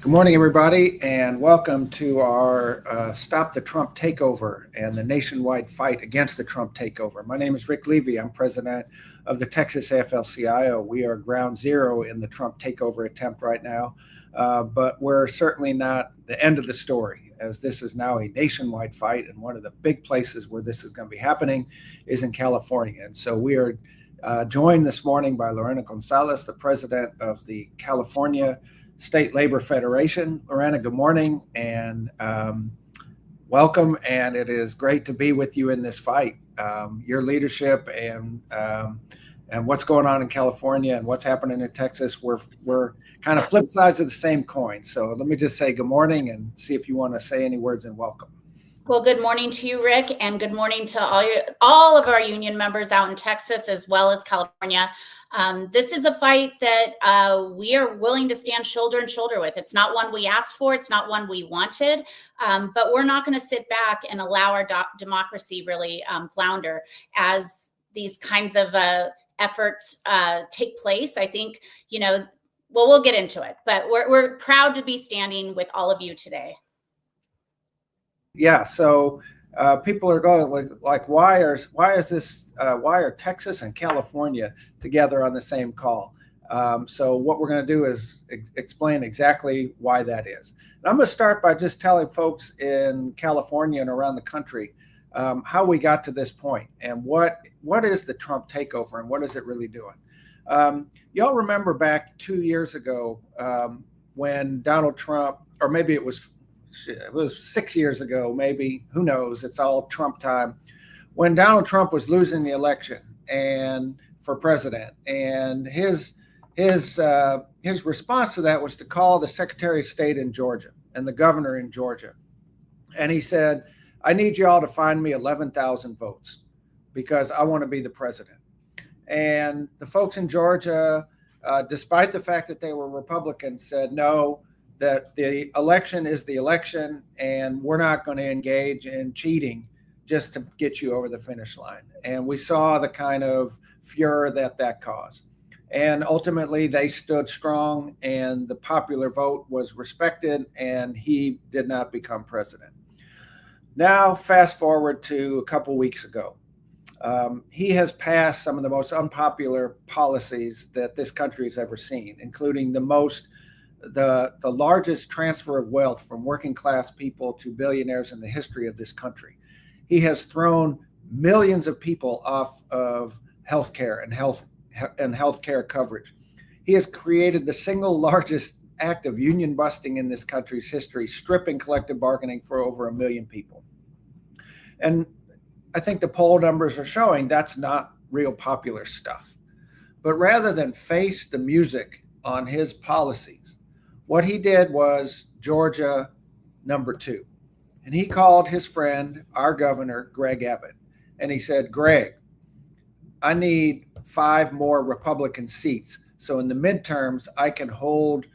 Good morning, everybody, and welcome to our Stop the Trump Takeover and the nationwide fight against the Trump takeover. My name is Rick Levy. I'm president of the Texas AFL-CIO. We are ground zero in the Trump takeover attempt right now, but we're certainly not the end of the story, as this is now a nationwide fight, and one of the big places where this is going to be happening is in California. And so we are joined this morning by Lorena Gonzalez, the president of the California State Labor Federation. Lorena, good morning and welcome. And it is great to be with you in this fight. Your leadership and what's going on in California and what's happening in Texas, we're kind of flip sides of the same coin. So let me just say good morning and see if you want to say any words and welcome. Well, good morning to you, Rick, and good morning to all of our union members out in Texas as well as California. This is a fight that we are willing to stand shoulder to shoulder with. It's not one we asked for. It's not one we wanted, but we're not going to sit back and allow our democracy really flounder as these kinds of efforts take place. I think, well, we'll get into it, but we're proud to be standing with all of you today. Yeah, so people are going like, why are Texas and California together on the same call? So what we're going to do is explain exactly why that is. And I'm going to start by just telling folks in California and around the country how we got to this point and what is the Trump takeover and what is it really doing. Y'all remember back 2 years ago when Donald Trump, or maybe it was 6 years ago, maybe, who knows, it's all Trump time, when Donald Trump was losing the election and for president, and his response to that was to call the Secretary of State in Georgia and the governor in Georgia, and he said, I need you all to find me 11,000 votes because I want to be the president. And the folks in Georgia, despite the fact that they were Republicans, said no, that the election is the election and we're not going to engage in cheating just to get you over the finish line. And we saw the kind of furor that caused. And ultimately they stood strong and the popular vote was respected and he did not become president. Now, fast forward to a couple weeks ago. He has passed some of the most unpopular policies that this country has ever seen, including the largest transfer of wealth from working class people to billionaires in the history of this country. He has thrown millions of people off of healthcare and healthcare coverage. He has created the single largest act of union busting in this country's history, stripping collective bargaining for over 1 million people. And I think the poll numbers are showing that's not real popular stuff. But rather than face the music on his policies, what he did was Georgia #2. And he called his friend, our governor, Greg Abbott. And he said, Greg, I need 5 more Republican seats. So in the midterms, I can hold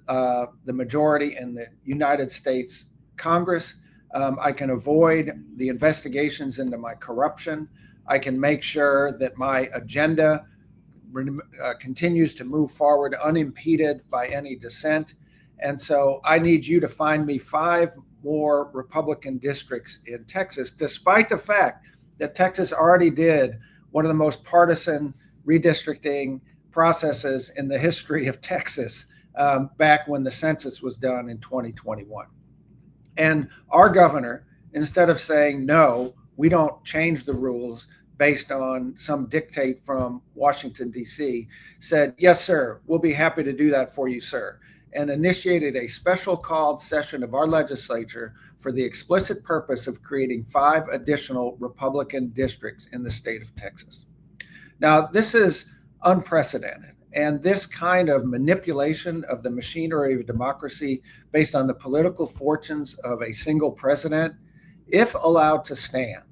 the majority in the United States Congress. I can avoid the investigations into my corruption. I can make sure that my agenda continues to move forward unimpeded by any dissent. And so I need you to find me 5 more Republican districts in Texas, despite the fact that Texas already did one of the most partisan redistricting processes in the history of Texas back when the census was done in 2021. And our governor, instead of saying, no, we don't change the rules based on some dictate from Washington, D.C., said, yes, sir, we'll be happy to do that for you, sir, and initiated a special called session of our legislature for the explicit purpose of creating 5 additional Republican districts in the state of Texas. Now, this is unprecedented, and this kind of manipulation of the machinery of democracy based on the political fortunes of a single president, if allowed to stand,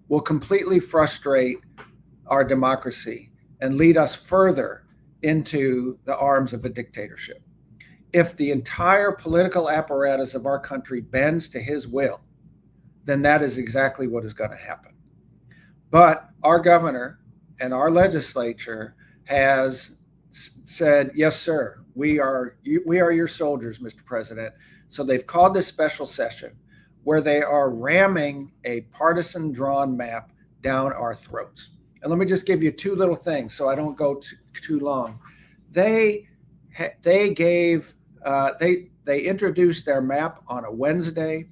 will completely frustrate our democracy and lead us further into the arms of a dictatorship. If the entire political apparatus of our country bends to his will, then that is exactly what is going to happen. But our governor and our legislature has said, yes, sir, we are your soldiers, Mr. President. So they've called this special session where they are ramming a partisan drawn map down our throats. And let me just give you two little things so I don't go too long. They introduced their map on a Wednesday.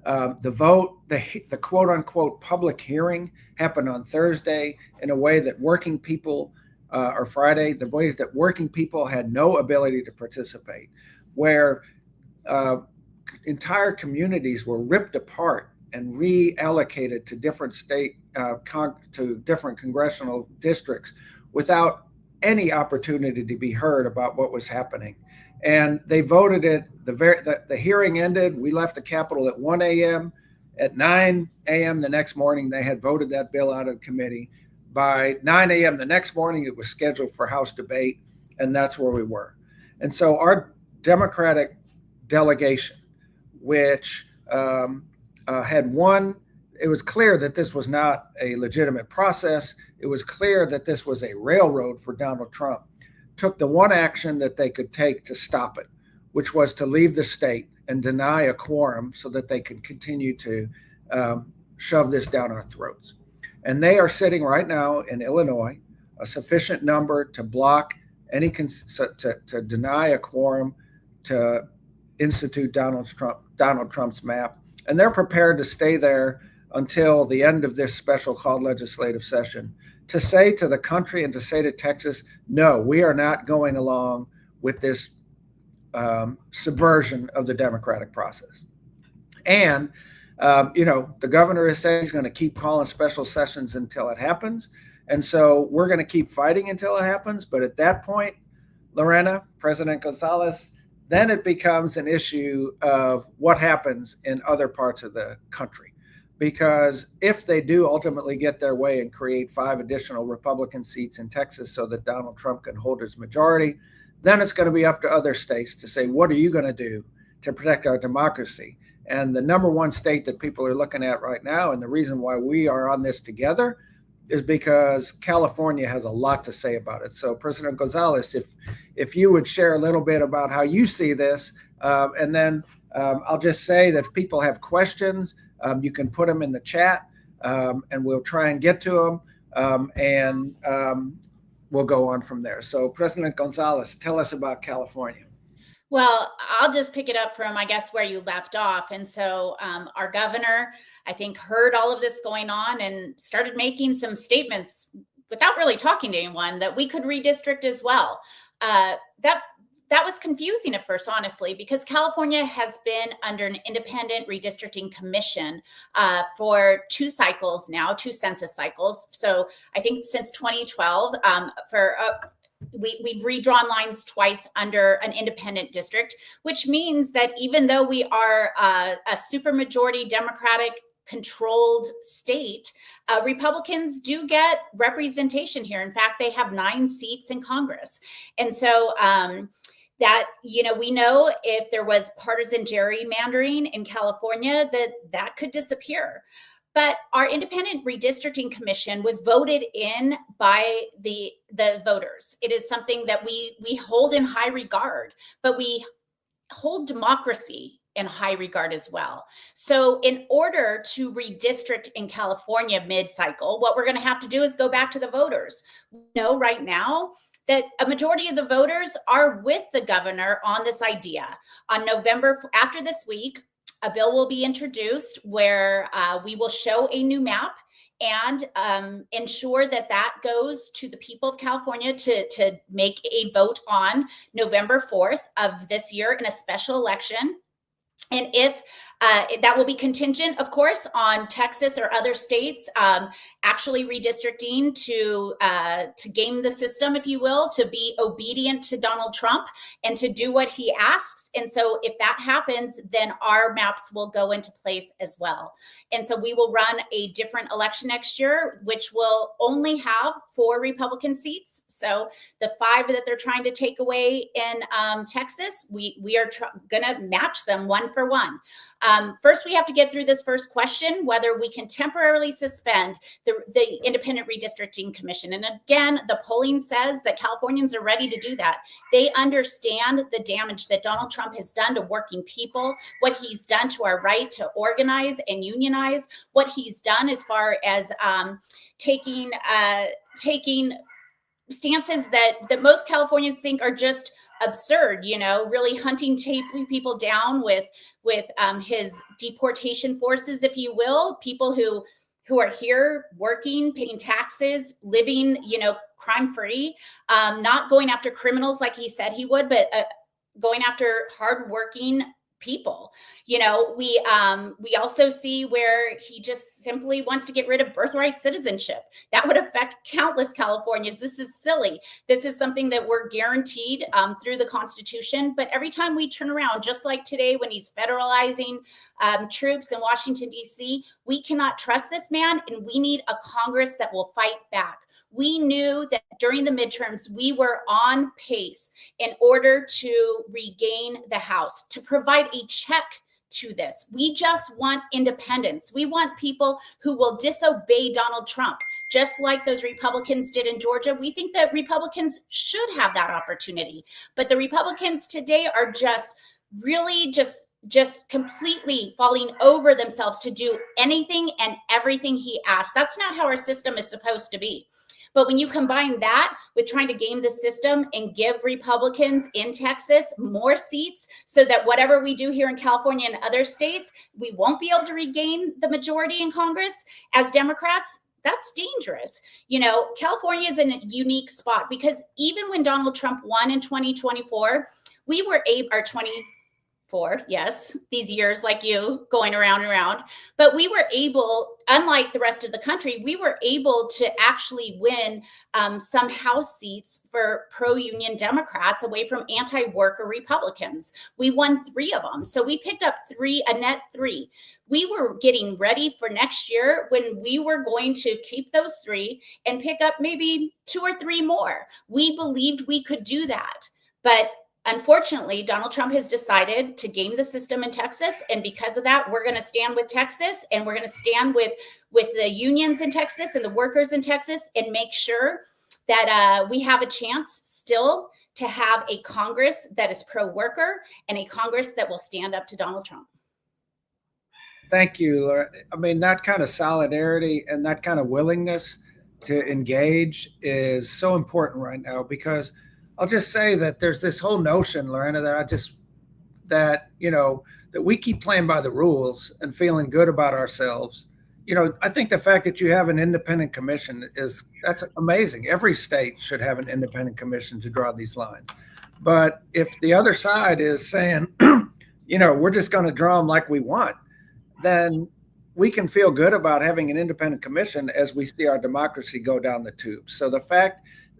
The quote unquote public hearing happened on Thursday in a way that working people, or Friday, the ways that working people had no ability to participate, where entire communities were ripped apart and reallocated to different to different congressional districts without any opportunity to be heard about what was happening. And they voted it. The hearing ended. We left the Capitol at 1 a.m. At 9 a.m. the next morning, they had voted that bill out of committee. By 9 a.m. the next morning, it was scheduled for House debate, and that's where we were. And so our Democratic delegation, which had won, it was clear that this was not a legitimate process. It was clear that this was a railroad for Donald Trump. Took the one action that they could take to stop it, which was to leave the state and deny a quorum so that they could continue to shove this down our throats. And they are sitting right now in Illinois, a sufficient number to block any to deny a quorum to institute Donald Trump's map. And they're prepared to stay there until the end of this special called legislative session to say to the country and to say to Texas, no, we are not going along with this subversion of the democratic process. And, the governor is saying he's going to keep calling special sessions until it happens. And so we're going to keep fighting until it happens. But at that point, Lorena, President Gonzalez, then it becomes an issue of what happens in other parts of the country. Because if they do ultimately get their way and create 5 additional Republican seats in Texas so that Donald Trump can hold his majority, then it's going to be up to other states to say, what are you going to do to protect our democracy? And the number one state that people are looking at right now, and the reason why we are on this together, is because California has a lot to say about it. So President Gonzalez, if you would share a little bit about how you see this, and then I'll just say that if people have questions, you can put them in the chat, and we'll try and get to them, and we'll go on from there. So President Gonzalez, tell us about California. Well, I'll just pick it up from, I guess, where you left off. And so our governor, I think, heard all of this going on and started making some statements without really talking to anyone that we could redistrict as well. That was confusing at first, honestly, because California has been under an independent redistricting commission for 2 cycles now, 2 census cycles. So I think since 2012, we've redrawn lines twice under an independent district, which means that even though we are a supermajority Democratic controlled state, Republicans do get representation here. In fact, they have 9 seats in Congress. And so that, we know if there was partisan gerrymandering in California, that could disappear. But our independent redistricting commission was voted in by the voters. It is something that we hold in high regard, but we hold democracy in high regard as well. So in order to redistrict in California mid-cycle, what we're going to have to do is go back to the voters. We know right now that a majority of the voters are with the governor on this idea. On November, after this week, a bill will be introduced where we will show a new map and ensure that goes to the people of California to make a vote on November 4th of this year in a special election. And if that will be contingent, of course, on Texas or other states actually redistricting to game the system, if you will, to be obedient to Donald Trump and to do what he asks. And so if that happens, then our maps will go into place as well. And so we will run a different election next year, which will only have 4 Republican seats. So the 5 that they're trying to take away in Texas, we are going to match them 1 for 1. First, we have to get through this first question, whether we can temporarily suspend the Independent Redistricting Commission. And again, the polling says that Californians are ready to do that. They understand the damage that Donald Trump has done to working people, what he's done to our right to organize and unionize, what he's done as far as taking stances that most Californians think are just absurd, really hunting people down with his deportation forces, if you will, people who are here working, paying taxes, living, crime free, not going after criminals like he said he would, but going after hardworking people. We also see where he just simply wants to get rid of birthright citizenship. That would affect countless Californians. This is silly. This is something that we're guaranteed through the Constitution. But every time we turn around, just like today when he's federalizing troops in Washington, D.C., we cannot trust this man, and we need a Congress that will fight back. We knew that during the midterms, we were on pace in order to regain the House, to provide a check to this. We just want independence. We want people who will disobey Donald Trump, just like those Republicans did in Georgia. We think that Republicans should have that opportunity. But the Republicans today are just really just completely falling over themselves to do anything and everything he asks. That's not how our system is supposed to be. But when you combine that with trying to game the system and give Republicans in Texas more seats so that whatever we do here in California and other states, we won't be able to regain the majority in Congress as Democrats, that's dangerous. California is in a unique spot because even when Donald Trump won in 2024, we were able, or 24, yes, these years like you going around and around, but we were able, unlike the rest of the country, we were able to actually win some House seats for pro-union Democrats away from anti-worker Republicans. We won 3 of them. So we picked up a net 3. We were getting ready for next year when we were going to keep those 3 and pick up maybe 2 or 3 more. We believed we could do that. But unfortunately, Donald Trump has decided to game the system in Texas. And because of that, we're going to stand with Texas, and we're going to stand with the unions in Texas and the workers in Texas and make sure that we have a chance still to have a Congress that is pro-worker and a Congress that will stand up to Donald Trump. Thank you, Laura. I mean, that kind of solidarity and that kind of willingness to engage is so important right now, because I'll just say that there's this whole notion, Lorena, that we keep playing by the rules and feeling good about ourselves. I think the fact that you have an independent commission that's amazing. Every state should have an independent commission to draw these lines. But if the other side is saying, we're just going to draw them like we want, then we can feel good about having an independent commission as we see our democracy go down the tube. So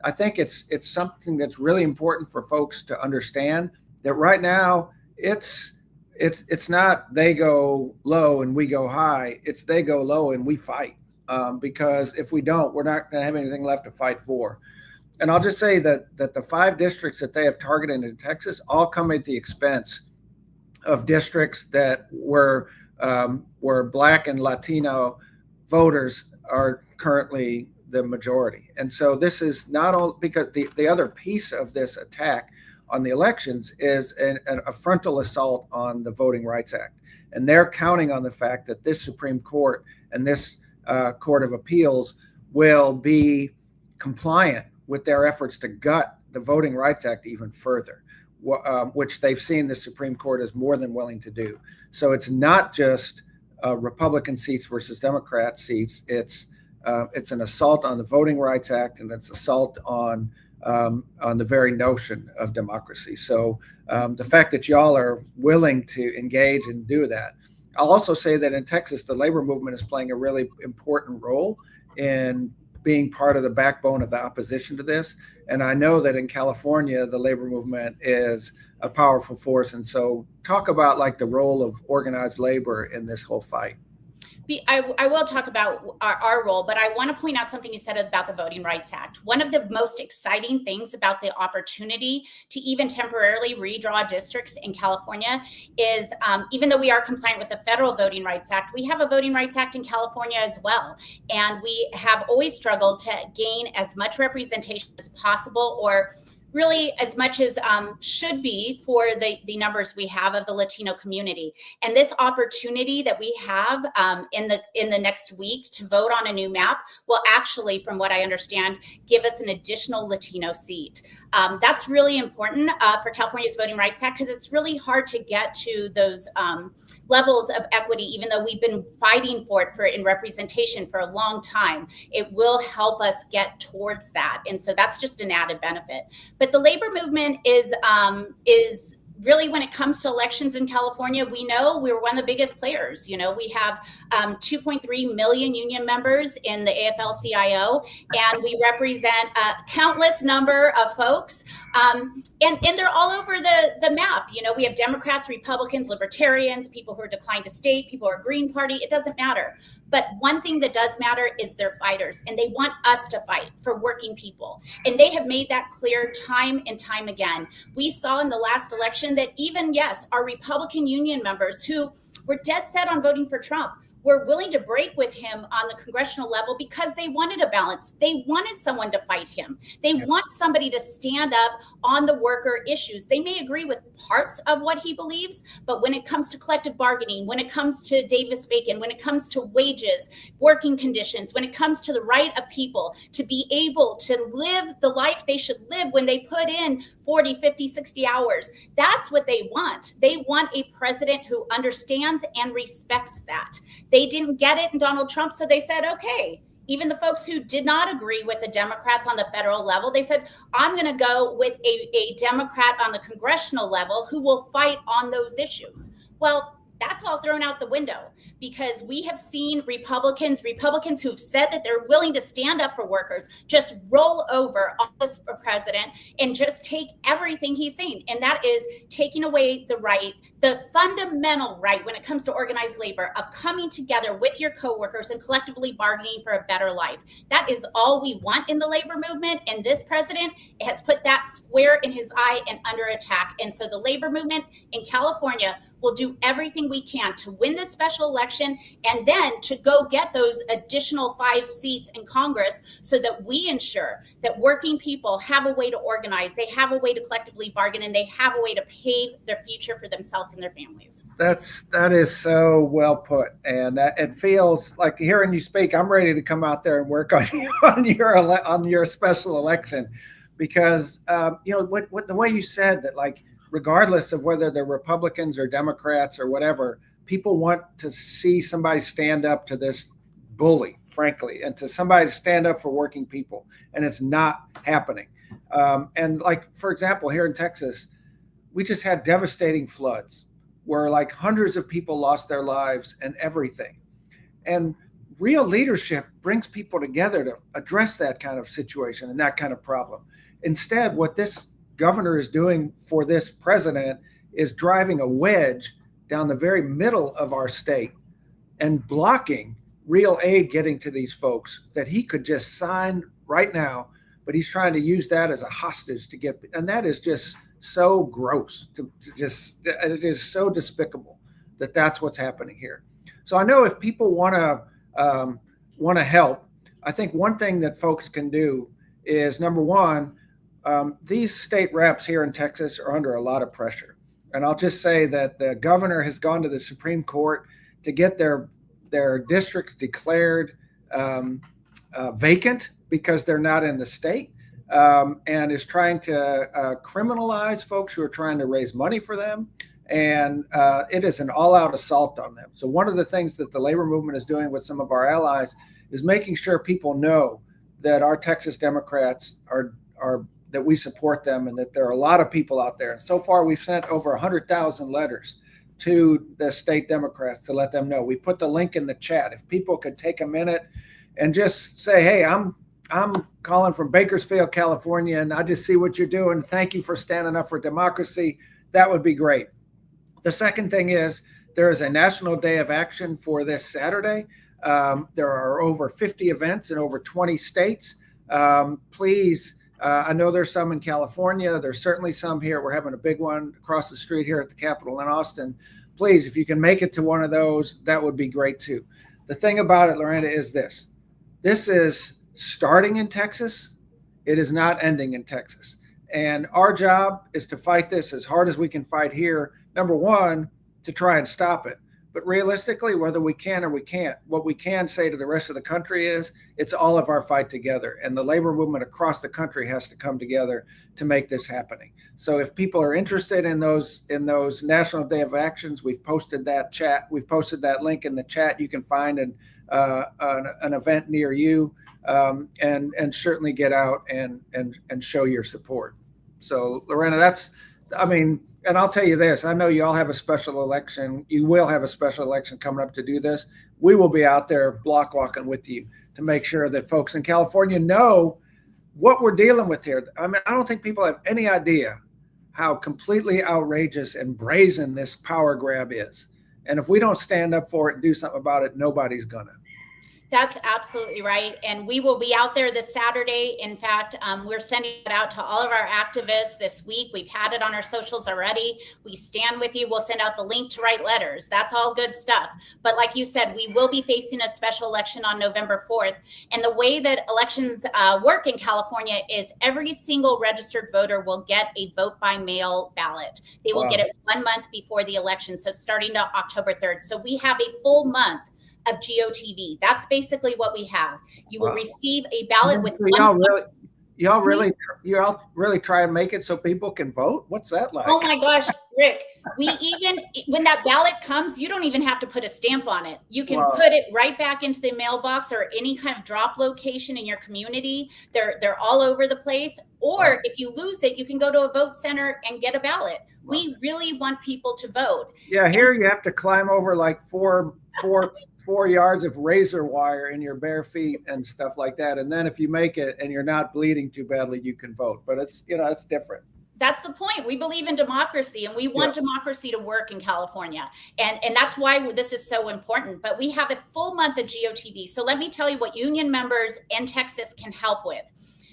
I think it's something that's really important for folks to understand, that right now it's not they go low and we go high. It's they go low and we fight, because if we don't, we're not going to have anything left to fight for. And I'll just say that the 5 districts that they have targeted in Texas all come at the expense of districts that were Black and Latino voters are currently the majority. And so this is not only because the other piece of this attack on the elections is a frontal assault on the Voting Rights Act. And they're counting on the fact that this Supreme Court and this Court of Appeals will be compliant with their efforts to gut the Voting Rights Act even further, which they've seen the Supreme Court is more than willing to do. So it's not just Republican seats versus Democrat seats. It's an assault on the Voting Rights Act, and it's assault on the very notion of democracy. So the fact that y'all are willing to engage and do that. I'll also say that in Texas, the labor movement is playing a really important role in being part of the backbone of the opposition to this. And I know that in California, the labor movement is a powerful force. And so talk about like the role of organized labor in this whole fight. I will talk about our role, but I want to point out something you said about the Voting Rights Act. One of the most exciting things about the opportunity to even temporarily redraw districts in California is even though we are compliant with the federal Voting Rights Act, we have a Voting Rights Act in California as well. And we have always struggled to gain as much representation as possible, or really as much as should be for the numbers we have of the Latino community. And this opportunity that we have in the next week to vote on a new map will actually, from what I understand, give us an additional Latino seat. That's really important for California's Voting Rights Act, because it's really hard to get to those levels of equity, even though we've been fighting for it in representation for a long time. It will help us get towards that. And so that's just an added benefit. But the labor movement is really, when it comes to elections in California, we know we're one of the biggest players. You know, we have 2.3 million union members in the AFL-CIO, and we represent a countless number of folks. And they're all over the map. You know, we have Democrats, Republicans, Libertarians, people who are declined to state, people who are Green Party. It doesn't matter. But one thing that does matter is they're fighters, and they want us to fight for working people. And they have made that clear time and time again. We saw in the last election that even, yes, our Republican union members who were dead set on voting for Trump were willing to break with him on the congressional level because they wanted a balance. They wanted someone to fight him. They want somebody to stand up on the worker issues. They may agree with parts of what he believes, but when it comes to collective bargaining, when it comes to Davis-Bacon, when it comes to wages, working conditions, when it comes to the right of people to be able to live the life they should live when they put in 40, 50, 60 hours, that's what they want. They want a president who understands and respects that. They didn't get it in Donald Trump, so they said, okay. Even the folks who did not agree with the Democrats on the federal level, they said, I'm going to go with a Democrat on the congressional level who will fight on those issues. Well, that's all thrown out the window, because we have seen Republicans who've said that they're willing to stand up for workers just roll over on this president and just take everything he's saying. And that is taking away the right, the fundamental right when it comes to organized labor of coming together with your coworkers and collectively bargaining for a better life. That is all we want in the labor movement. And this president has put that square in his eye and under attack. And so the labor movement in California will do everything we can to win this special election, and then to go get those additional 5 seats in Congress so that we ensure that working people have a way to organize, they have a way to collectively bargain, and they have a way to pave their future for themselves and their families. That is so well put, and it feels like, hearing you speak, I'm ready to come out there and work on your special election, because you know what the way you said that, like, regardless of whether they're Republicans or Democrats or whatever, people want to see somebody stand up to this bully, frankly, and to somebody to stand up for working people. And it's not happening. And like, for example, here in Texas, we just had devastating floods where like hundreds of people lost their lives and everything. And real leadership brings people together to address that kind of situation and that kind of problem. Instead, what this governor is doing for this president is driving a wedge down the very middle of our state and blocking real aid getting to these folks that he could just sign right now, but he's trying to use that as a hostage to get, and that is just so gross, it is so despicable that that's what's happening here. So I know if people want to help, I think one thing that folks can do is, number one, these state reps here in Texas are under a lot of pressure. And I'll just say that the governor has gone to the Supreme Court to get their districts declared vacant because they're not in the state, and is trying to criminalize folks who are trying to raise money for them. And it is an all-out assault on them. So one of the things that the labor movement is doing with some of our allies is making sure people know that our Texas Democrats are that we support them, and that there are a lot of people out there. And so far, we've sent over 100,000 letters to the state Democrats to let them know. We put the link in the chat. If people could take a minute and just say, hey, I'm calling from Bakersfield, California, and I just see what you're doing. Thank you for standing up for democracy. That would be great. The second thing is There is a National Day of Action for this Saturday. There are over 50 events in over 20 states. Please, I know there's some in California. There's certainly some here. We're having a big one across the street here at the Capitol in Austin. Please, if you can make it to one of those, that would be great too. The thing about it, Lorena, is this. This is starting in Texas. It is not ending in Texas. And our job is to fight this as hard as we can fight here. Number one, to try and stop it. But realistically, whether we can or we can't, what we can say to the rest of the country is it's all of our fight together. And the labor movement across the country has to come together to make this happening. So if people are interested in those National Day of Actions, we've posted that link in the chat. You can find an event near you, and certainly get out and show your support. So Lorena, and I'll tell you this, I know you all have a special election. You will have a special election coming up to do this. We will be out there block walking with you to make sure that folks in California know what we're dealing with here. I mean, I don't think people have any idea how completely outrageous and brazen this power grab is. And if we don't stand up for it and do something about it, nobody's gonna. That's absolutely right. And we will be out there this Saturday. In fact, we're sending it out to all of our activists this week. We've had it on our socials already. We stand with you. We'll send out the link to write letters. That's all good stuff. But like you said, we will be facing a special election on November 4th. And the way that elections work in California is every single registered voter will get a vote by mail ballot. They will get it 1 month before the election. So starting to October 3rd. So we have a full month of GOTV. That's basically what we have. You will receive a ballot with y'all really try and make it so people can vote? What's that like? Oh my gosh, Rick, when that ballot comes, you don't even have to put a stamp on it. You can put it right back into the mailbox or any kind of drop location in your community. They're all over the place. Or if you lose it, you can go to a vote center and get a ballot. We really want people to vote. Yeah, here you have to climb over like four yards of razor wire in your bare feet and stuff like that. And then if you make it and you're not bleeding too badly, you can vote. But it's different. That's the point. We believe in democracy, and we want democracy to work in California. And that's why this is so important. But we have a full month of GOTV. So let me tell you what union members in Texas can help with.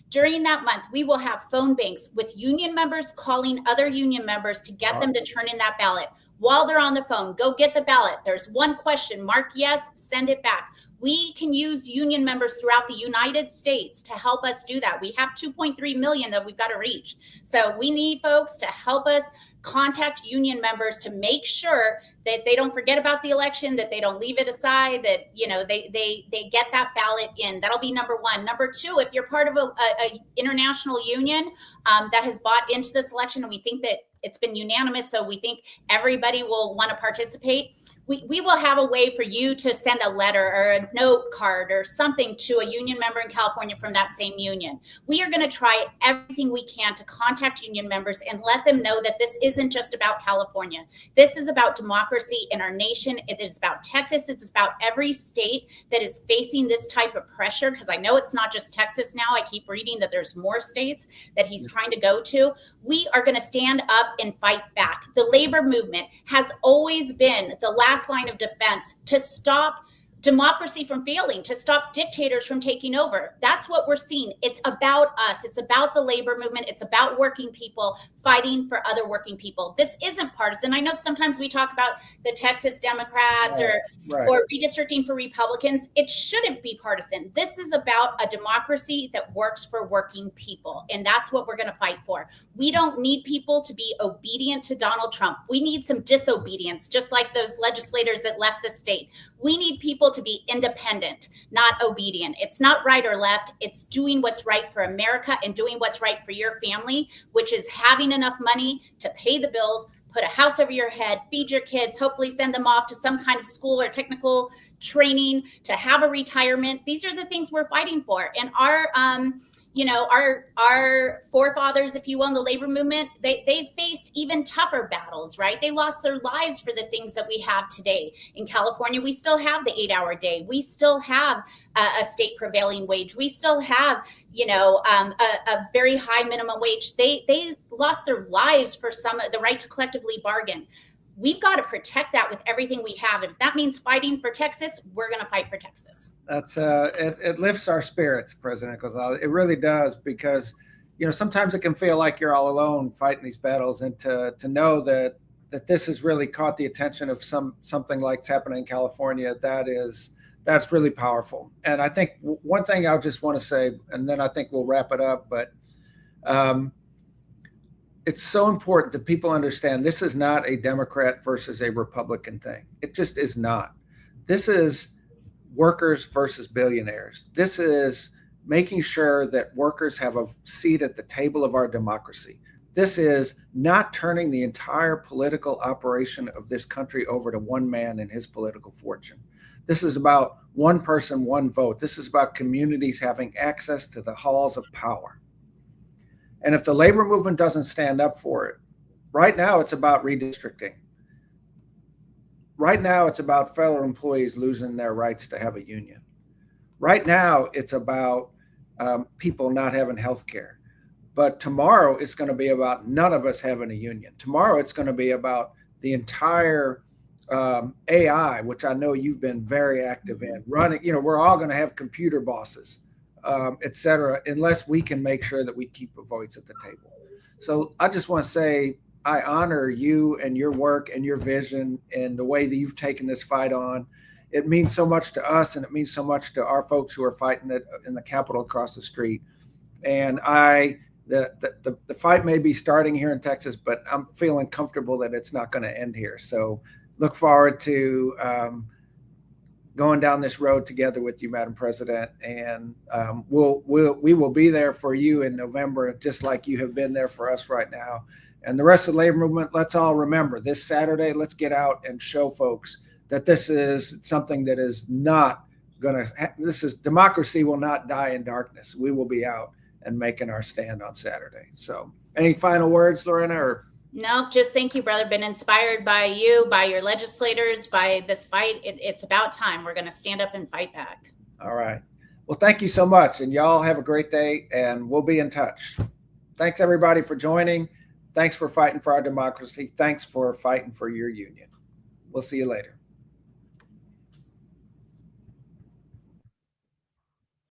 During that month, we will have phone banks with union members calling other union members to get them to turn in that ballot. While they're on the phone, go get the ballot. There's one question, mark yes, send it back. We can use union members throughout the United States to help us do that. We have 2.3 million that we've got to reach. So we need folks to help us contact union members to make sure that they don't forget about the election, that they don't leave it aside, that they get that ballot in. That'll be number one. Number two, if you're part of a international union that has bought into this election, and we think that it's been unanimous, so we think everybody will want to participate. We will have a way for you to send a letter or a note card or something to a union member in California from that same union. We are going to try everything we can to contact union members and let them know that this isn't just about California. This is about democracy in our nation. It is about Texas. It's about every state that is facing this type of pressure, because I know it's not just Texas now. I keep reading that there's more states that he's trying to go to. We are going to stand up and fight back. The labor movement has always been the last line of defense to stop democracy from failing, to stop dictators from taking over. That's what we're seeing. It's about us. It's about the labor movement. It's about working people fighting for other working people. This isn't partisan. I know sometimes we talk about the Texas Democrats or redistricting for Republicans. It shouldn't be partisan. This is about a democracy that works for working people. And that's what we're going to fight for. We don't need people to be obedient to Donald Trump. We need some disobedience, just like those legislators that left the state. We need people to be independent, not obedient. It's not right or left. It's doing what's right for America and doing what's right for your family, which is having enough money to pay the bills, put a house over your head, feed your kids, hopefully send them off to some kind of school or technical training, to have a retirement. These are the things we're fighting for. And our forefathers, if you will, in the labor movement, they faced even tougher battles, right? They lost their lives for the things that we have today. In California, we still have the 8-hour day. We still have a state prevailing wage. We still have, a very high minimum wage. They lost their lives for the right to collectively bargain. we've got to protect that with everything we have. And if that means fighting for Texas, we're going to fight for Texas. That's it lifts our spirits, President Gonzalez. It really does, because sometimes it can feel like you're all alone fighting these battles, and to know that this has really caught the attention of something like it's happening in California, that's really powerful. And I think one thing I just want to say, and then I think we'll wrap it up, but it's so important that people understand this is not a Democrat versus a Republican thing. It just is not. This is workers versus billionaires. This is making sure that workers have a seat at the table of our democracy. This is not turning the entire political operation of this country over to one man and his political fortune. This is about one person, one vote. This is about communities having access to the halls of power. And if the labor movement doesn't stand up for it, right now it's about redistricting. Right now it's about fellow employees losing their rights to have a union. Right now it's about people not having health care. But tomorrow it's going to be about none of us having a union. Tomorrow it's going to be about the entire AI, which I know you've been very active in running. We're all going to have computer bosses, et cetera, unless we can make sure that we keep a voice at the table. So I just want to say, I honor you and your work and your vision and the way that you've taken this fight on. It means so much to us, and it means so much to our folks who are fighting it in the Capitol across the street. And the fight may be starting here in Texas, but I'm feeling comfortable that it's not going to end here. So look forward to going down this road together with you, Madam President, and we will be there for you in November, just like you have been there for us right now. And the rest of the labor movement, let's all remember this Saturday, let's get out and show folks that this is something that is not going to, democracy will not die in darkness. We will be out and making our stand on Saturday. So any final words, Lorena? Or no, just thank you, brother. Been inspired by you, by your legislators, by this fight. It's about time. We're going to stand up and fight back. All right. Well, thank you so much. And y'all have a great day, and we'll be in touch. Thanks, everybody, for joining. Thanks for fighting for our democracy. Thanks for fighting for your union. We'll see you later.